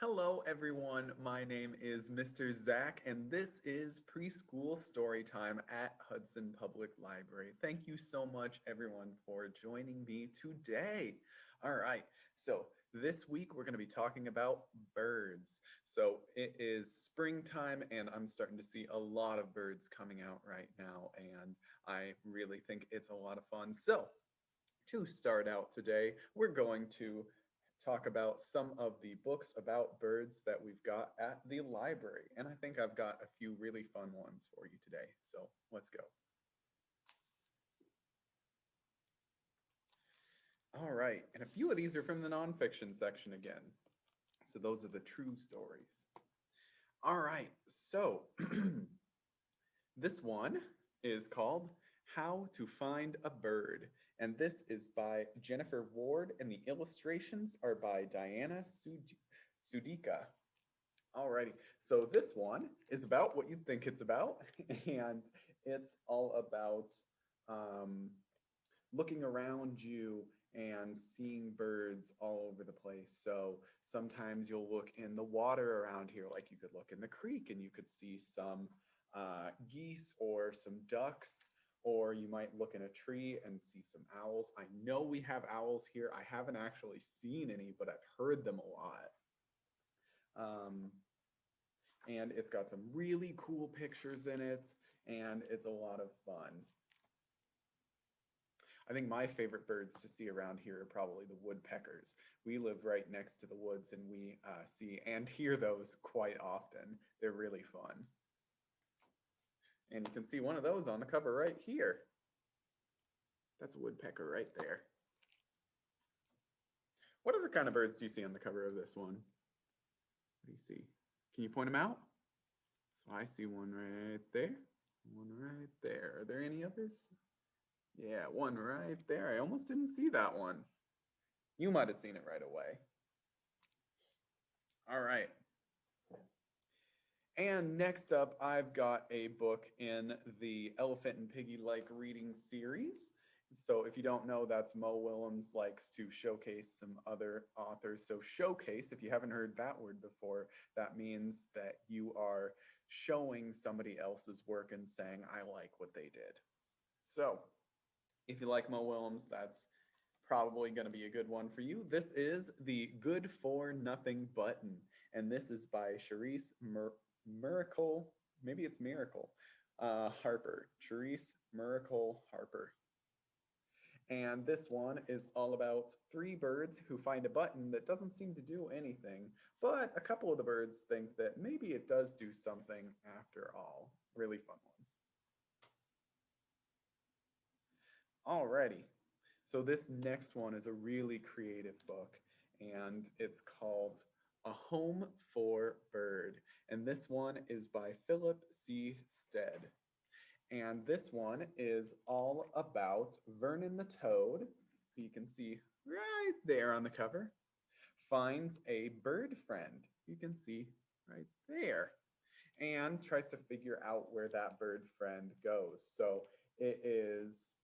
Hello, everyone. My name is Mr. Zach, and this is Preschool Storytime at Hudson Public Library. Thank you so much, everyone, for joining me today. All right, so this week we're going to be talking about birds. So it is springtime, and I'm starting to see a lot of birds coming out right now, and I really think it's a lot of fun. So, to start out today, we're going to talk about some of the books about birds that we've got at the library. And I think I've got a few really fun ones for you today. So let's go. All right. And a few of these are from the nonfiction section again. So those are the true stories. All right. So this one is called How to Find a Bird. And this is by Jennifer Ward, and the illustrations are by Diana Sudika. Alrighty, so this one is about what you'd think it's about, and it's all about um, looking around you and seeing birds all over the place. So sometimes you'll look in the water around here, like you could look in the creek and you could see some geese or some ducks, or you might look in a tree and see some owls. I know we have owls here. I haven't actually seen any, but I've heard them a lot. And it's got some really cool pictures in it, and it's a lot of fun. I think my favorite birds to see around here are probably the woodpeckers. We live right next to the woods, and we see and hear those quite often. They're really fun. And you can see one of those on the cover right here. That's a woodpecker right there. What other kind of birds do you see on the cover of this one? What do you see? Can you point them out? So I see one right there, one right there. Are there any others? Yeah, one right there. I almost didn't see that one. You might have seen it right away. All right. And next up, I've got a book in the Elephant and Piggy Like Reading series. So if you don't know, that's Mo Willems likes to showcase some other authors. So showcase, if you haven't heard that word before, that means that you are showing somebody else's work and saying, I like what they did. So if you like Mo Willems, that's probably going to be a good one for you. This is the Good for Nothing Button, and this is by Charisse Miracle, maybe it's Miracle, Harper, Charisse Miracle Harper. And this one is all about three birds who find a button that doesn't seem to do anything, but a couple of the birds think that maybe it does do something after all. Really fun one. Alrighty. So this next one is a really creative book, and it's called A Home for Bird. And this one is by Philip C. Stead. And this one is all about Vernon the Toad, who you can see right there on the cover, finds a bird friend, you can see right there, and tries to figure out where that bird friend goes. So it is,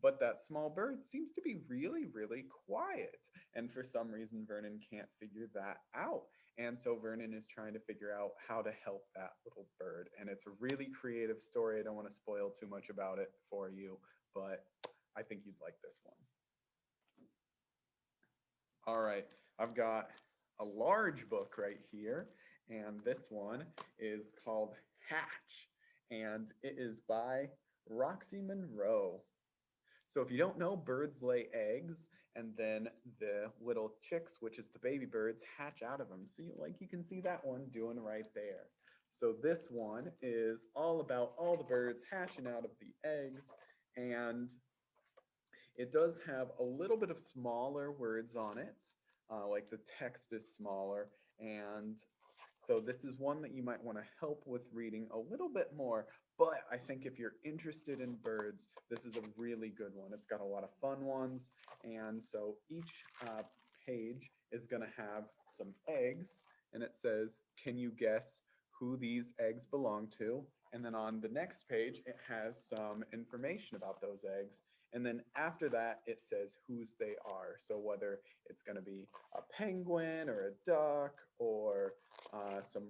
but that small bird seems to be really, really quiet. And for some reason, Vernon can't figure that out. And so Vernon is trying to figure out how to help that little bird. And it's a really creative story. I don't want to spoil too much about it for you, but I think you'd like this one. All right, I've got a large book right here, and this one is called Hatch, and it is by Roxy Monroe. So if you don't know, birds lay eggs, and then the little chicks, which is the baby birds, hatch out of them. So you can see that one doing right there. So this one is all about all the birds hatching out of the eggs, and it does have a little bit of smaller words on it, like the text is smaller, and so this is one that you might want to help with reading a little bit more, but I think if you're interested in birds, this is a really good one. It's got a lot of fun ones, and so each page is going to have some eggs, and it says, can you guess who these eggs belong to? And then on the next page, it has some information about those eggs. And then after that, it says whose they are. So whether it's going to be a penguin or a duck or some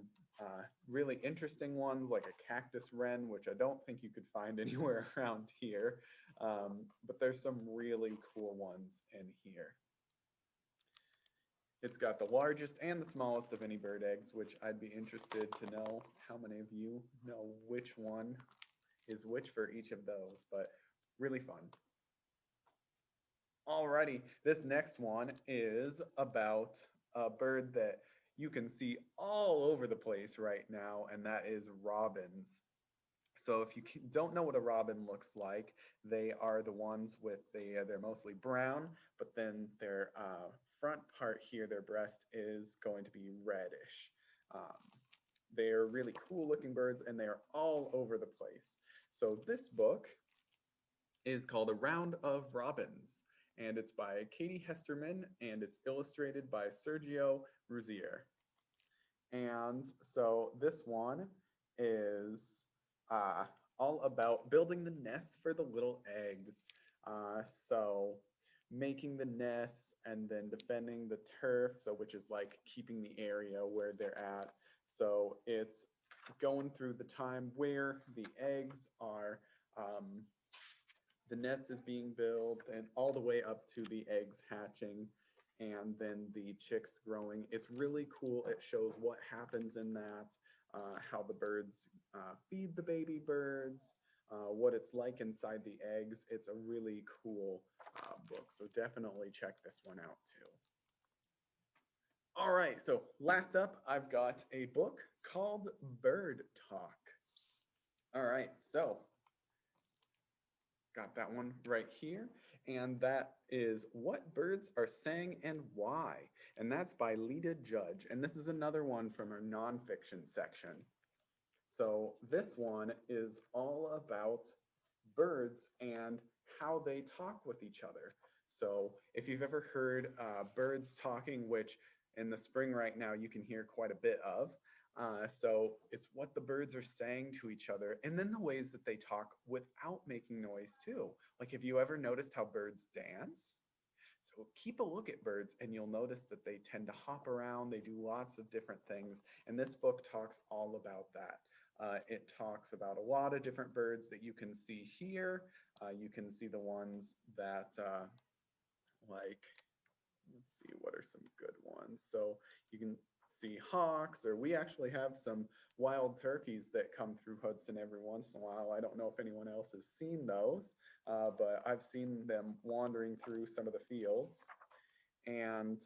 really interesting ones like a cactus wren, which I don't think you could find anywhere around here. But there's some really cool ones in here. It's got the largest and the smallest of any bird eggs, which I'd be interested to know how many of you know which one is which for each of those, but really fun. Alrighty, this next one is about a bird that you can see all over the place right now, and that is robins. So if you don't know what a robin looks like, they are the ones with they're mostly brown, but then their front part here, their breast is going to be reddish. Um, they're really cool looking birds and they are all over the place. So this book is called A Round of Robins, and it's by Katie Hesterman and it's illustrated by Sergio Rouzier. And so this one is all about building the nests for the little eggs. So making the nests and then defending the turf, so which is like keeping the area where they're at. So it's going through the time where the eggs are, the nest is being built, and all the way up to the eggs hatching and then the chicks growing. It's really cool. It shows what happens in that, how the birds feed the baby birds, what it's like inside the eggs. It's a really cool book, so definitely check this one out too. All right, so last up, I've got a book called Bird Talk. All right, so got that one right here. And that is What Birds Are Saying and Why. And that's by Lita Judge. And this is another one from our nonfiction section. So this one is all about birds and how they talk with each other. So if you've ever heard birds talking, which in the spring right now you can hear quite a bit of, so it's what the birds are saying to each other, and then the ways that they talk without making noise too. Like, have you ever noticed how birds dance? So keep a look at birds and you'll notice that they tend to hop around. They do lots of different things. And this book talks all about that. It talks about a lot of different birds that you can see here. You can see the ones that like, let's see, what are some good ones? So you can see hawks, or we actually have some wild turkeys that come through Hudson every once in a while. I don't know if anyone else has seen those, but I've seen them wandering through some of the fields. And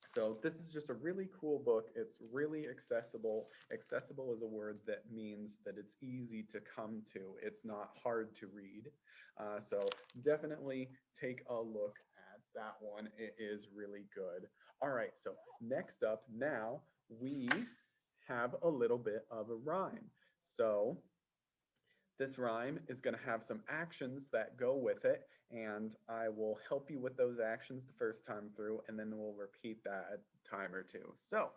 so this is just a really cool book. It's really accessible. Accessible is a word that means that it's easy to come to. It's not hard to read. So definitely take a look at that one. It is really good. All right, so next up now, we have a little bit of a rhyme. So this rhyme is going to have some actions that go with it, and I will help you with those actions the first time through, and then we'll repeat that a time or two. So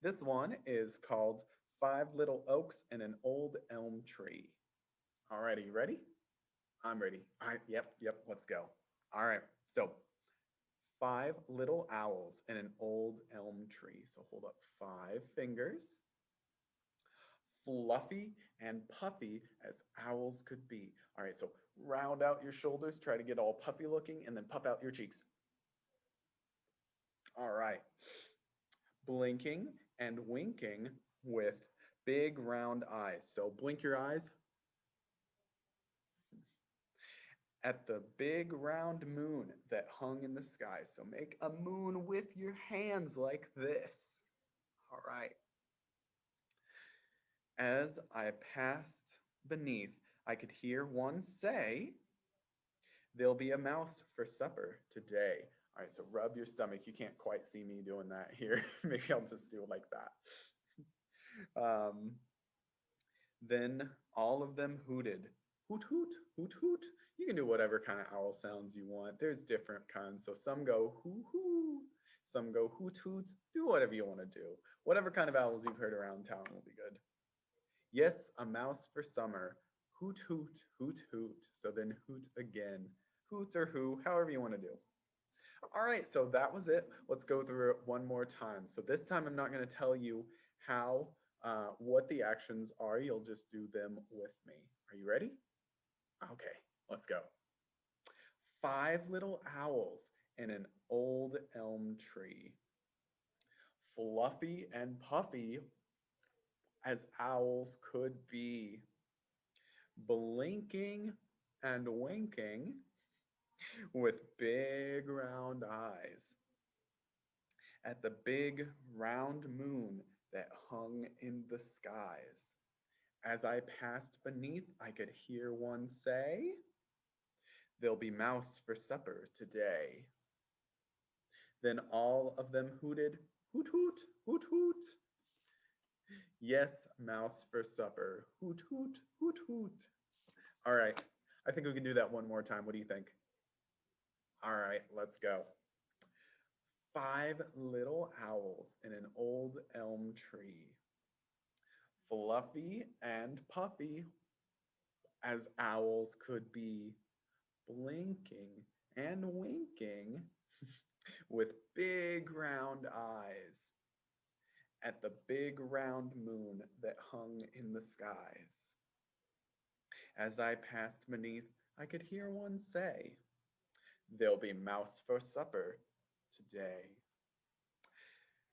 this one is called Five Little Oaks and an Old Elm Tree. All righty, you ready? I'm ready. All right, yep, let's go. All right, so 5 little owls and an old elm tree. So hold up 5 fingers. Fluffy and puffy as owls could be. All right, so round out your shoulders, try to get all puffy looking, and then puff out your cheeks. All right. Blinking and winking with big round eyes. So blink your eyes at the big round moon that hung in the sky. So make a moon with your hands like this. All right. As I passed beneath, I could hear one say, "There'll be a mouse for supper today." All right, so rub your stomach. You can't quite see me doing that here. Maybe I'll just do it like that. Then all of them hooted. Hoot, hoot, hoot, hoot. You can do whatever kind of owl sounds you want. There's different kinds. So some go hoo, hoo. Some go hoot, hoot. Do whatever you want to do. Whatever kind of owls you've heard around town will be good. Yes, a mouse for summer. Hoot, hoot, hoot, hoot. So then hoot again. Hoot or who, however you want to do. All right, so that was it. Let's go through it one more time. So this time I'm not going to tell you how, what the actions are. You'll just do them with me. Are you ready? Okay, let's go. 5 little owls in an old elm tree. Fluffy and puffy as owls could be. Blinking and winking with big round eyes at the big round moon that hung in the skies. As I passed beneath, I could hear one say, "There'll be mouse for supper today." Then all of them hooted, "Hoot, hoot, hoot, hoot." Yes, mouse for supper. Hoot, hoot, hoot, hoot. All right, I think we can do that one more time. What do you think? All right, let's go. 5 little owls in an old elm tree. Fluffy and puffy as owls could be, blinking and winking with big round eyes at the big round moon that hung in the skies. As I passed beneath, I could hear one say, "There'll be mouse for supper today."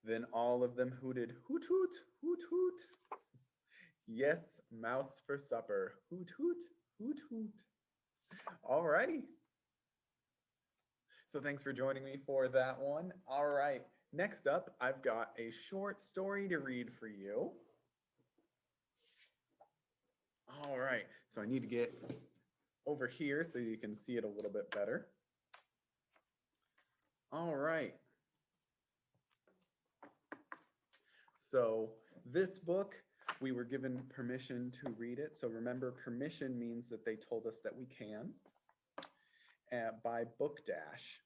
Then all of them hooted, "Hoot, hoot, hoot, hoot." Yes, mouse for supper. Hoot, hoot, hoot, hoot. All righty. So thanks for joining me for that one. All right. Next up, I've got a short story to read for you. All right. So I need to get over here so you can see it a little bit better. All right. So this book, we were given permission to read it. So remember, permission means that they told us that we can, by Book Dash.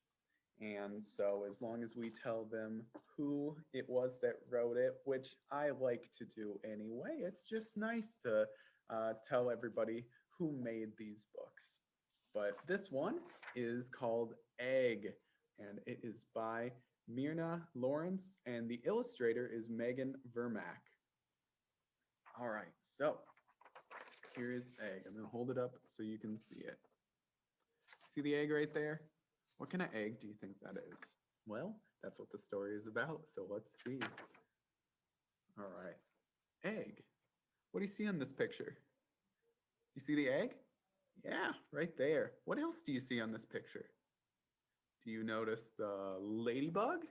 And so as long as we tell them who it was that wrote it, which I like to do anyway, it's just nice to tell everybody who made these books. But this one is called Egg, and it is by Myrna Lawrence, and the illustrator is Megan Vermack. All right, so here is Egg. I'm gonna hold it up so you can see it. See the egg right there? What kind of egg do you think that is? Well, that's what the story is about, so let's see. All right, egg. What do you see on this picture? You see the egg? Yeah, right there. What else do you see on this picture? Do you notice the ladybug?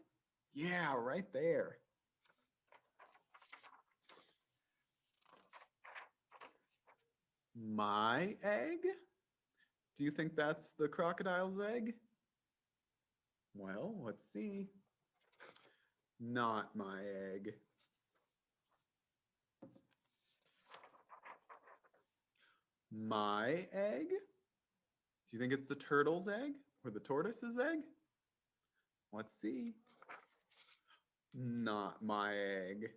Yeah, right there. My egg? Do you think that's the crocodile's egg? Well, let's see. Not my egg. My egg? Do you think it's the turtle's egg or the tortoise's egg? Let's see. Not my egg.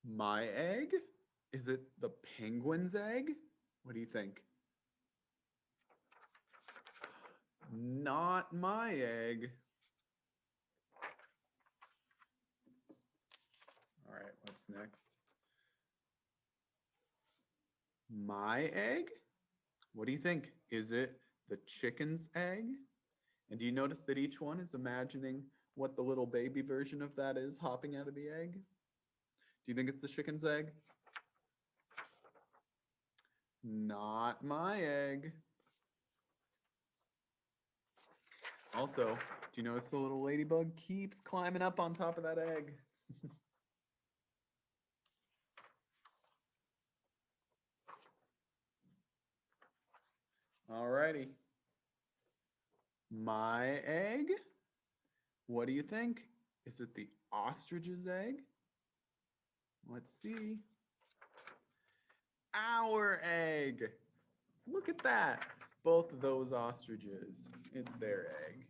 My egg? Is it the penguin's egg? What do you think? Not my egg. All right, what's next? My egg? What do you think? Is it the chicken's egg? And do you notice that each one is imagining what the little baby version of that is hopping out of the egg? Do you think it's the chicken's egg? Not my egg. Also, do you notice the little ladybug keeps climbing up on top of that egg? Alrighty. My egg? What do you think? Is it the ostrich's egg? Let's see. Our egg. Look at that. Both of those ostriches. It's their egg.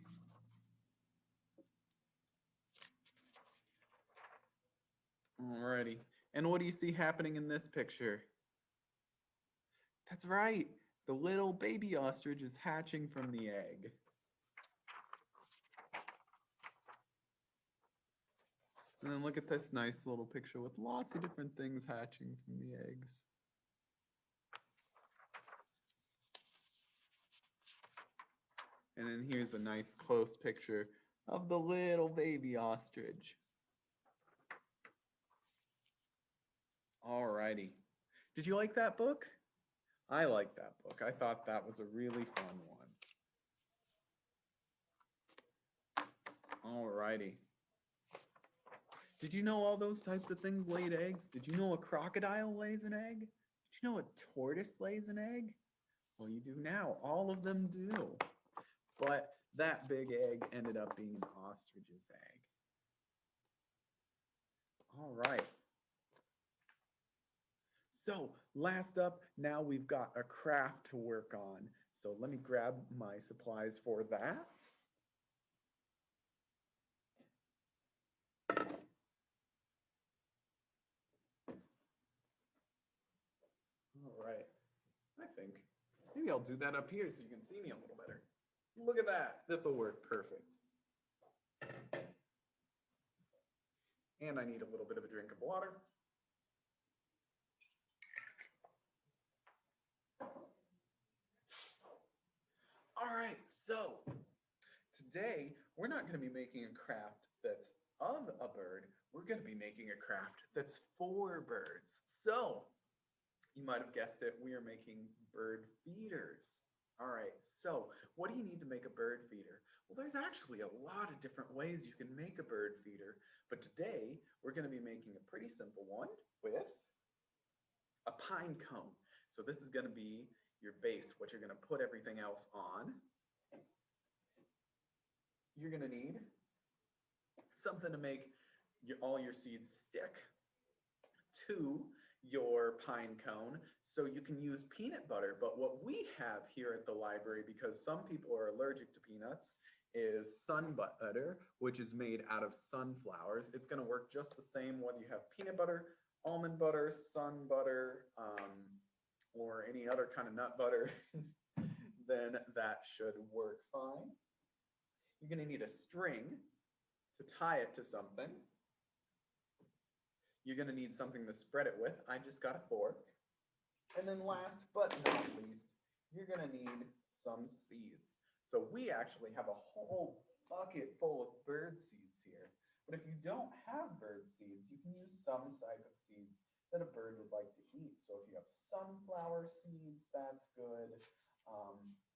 Alrighty. And what do you see happening in this picture? That's right. The little baby ostrich is hatching from the egg. And then look at this nice little picture with lots of different things hatching from the eggs. And then here's a nice close picture of the little baby ostrich. Alrighty. Did you like that book? I liked that book. I thought that was a really fun one. Alrighty. Did you know all those types of things laid eggs? Did you know a crocodile lays an egg? Did you know a tortoise lays an egg? Well, you do now. All of them do. But that big egg ended up being an ostrich's egg. All right. So last up, now we've got a craft to work on. So let me grab my supplies for that. All right. I think maybe I'll do that up here so you can see me a little better. Look at that. This will work perfect. And I need a little bit of a drink of water. All right, so today we're not going to be making a craft that's of a bird. We're going to be making a craft that's for birds. So you might have guessed it, we are making bird feeders. All right, so what do you need to make a bird feeder? Well, there's actually a lot of different ways you can make a bird feeder, but today we're going to be making a pretty simple one with a pine cone. So this is going to be your base, what you're going to put everything else on. You're going to need something to make all your seeds stick to your pine cone, so you can use peanut butter. But what we have here at the library, because some people are allergic to peanuts, is sun butter, which is made out of sunflowers. It's going to work just the same whether you have peanut butter, almond butter, sun butter, or any other kind of nut butter. Then that should work fine. You're going to need a string to tie it to something. You're going to need something to spread it with. I just got a fork. And then last but not least, you're going to need some seeds. So we actually have a whole bucket full of bird seeds here. But if you don't have bird seeds, you can use some type of seeds that a bird would like to eat. So if you have sunflower seeds, that's good.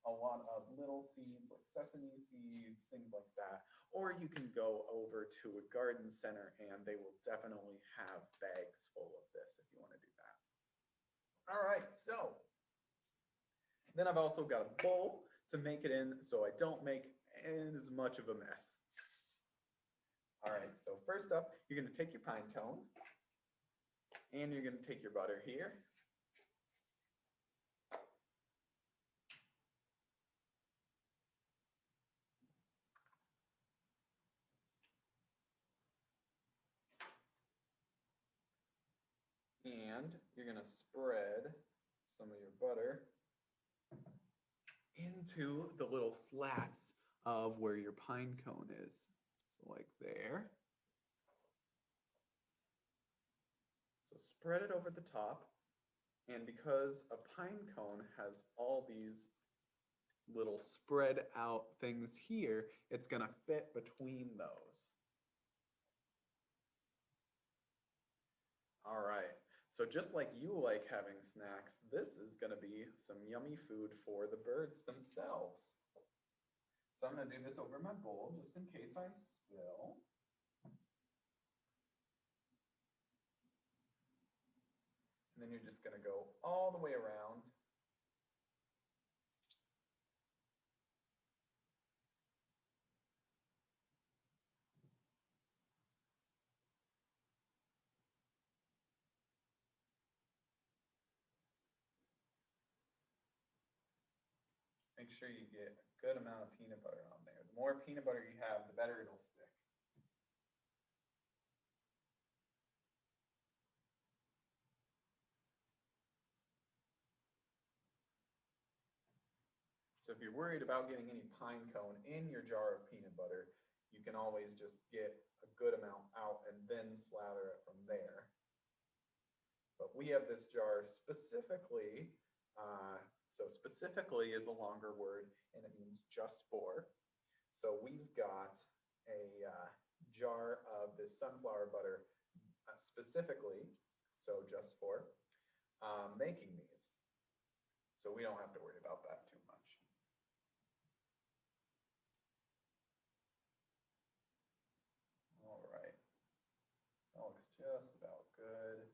A lot of little seeds like sesame seeds, things like that. Or you can go over to a garden center and they will definitely have bags full of this if you want to do that. All right, so then I've also got a bowl to make it in so I don't make as much of a mess. All right, so first up, you're going to take your pine cone and you're going to take your butter here. And you're going to spread some of your butter into the little slats of where your pine cone is. So like there. So spread it over the top. And because a pine cone has all these little spread out things here, it's going to fit between those. All right. So just like you like having snacks, this is going to be some yummy food for the birds themselves. So I'm going to do this over my bowl just in case I spill. And then you're just going to go all the way around. Make sure you get a good amount of peanut butter on there. The more peanut butter you have, the better it'll stick. So if you're worried about getting any pine cone in your jar of peanut butter, you can always just get a good amount out and then slather it from there. But we have this jar specifically, so specifically is a longer word and it means just for. So we've got a jar of this sunflower butter specifically, so just for making these. So we don't have to worry about that too much. All right, that looks just about good.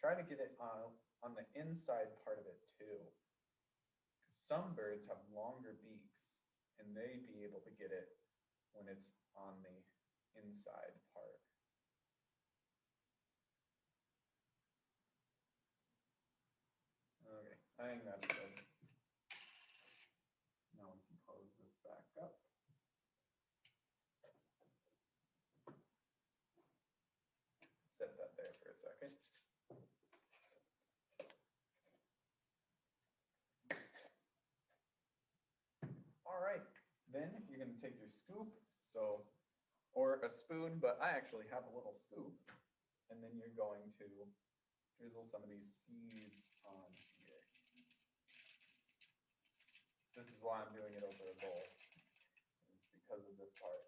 Try to get it on the inside part of it too. Some birds have longer beaks and they'd be able to get it when it's on the inside part. Okay, I think that's good. Now we can close this back up. Set that there for a second. All right, then you're going to take your scoop, or a spoon, but I actually have a little scoop, and then you're going to drizzle some of these seeds on here. This is why I'm doing it over a bowl. It's because of this part.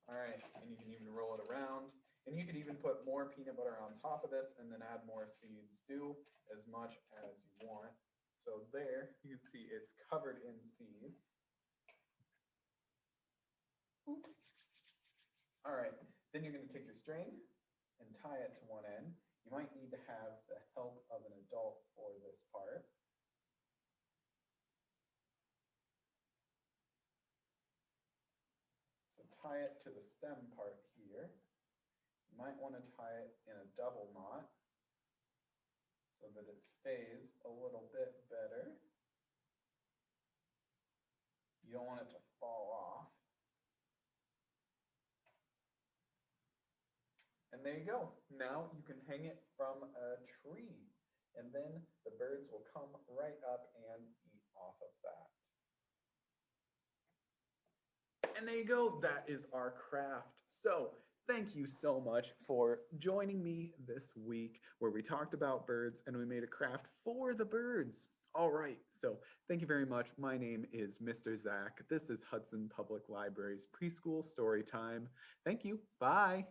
All right, and you can even roll it around. And you could even put more peanut butter on top of this and then add more seeds. Do as much as you want. So there, you can see it's covered in seeds. Oops. All right, then you're going to take your string and tie it to one end. You might need to have the help of an adult for this part. So tie it to the stem part here. You might want to tie it in a double knot so that it stays a little bit better. You don't want it to fall off. And there you go. Now you can hang it from a tree, and then the birds will come right up and eat off of that. And there you go. That is our craft. So thank you so much for joining me this week where we talked about birds and we made a craft for the birds. All right, so thank you very much. My name is Mr. Zach. This is Hudson Public Library's Preschool Story Time. Thank you. Bye.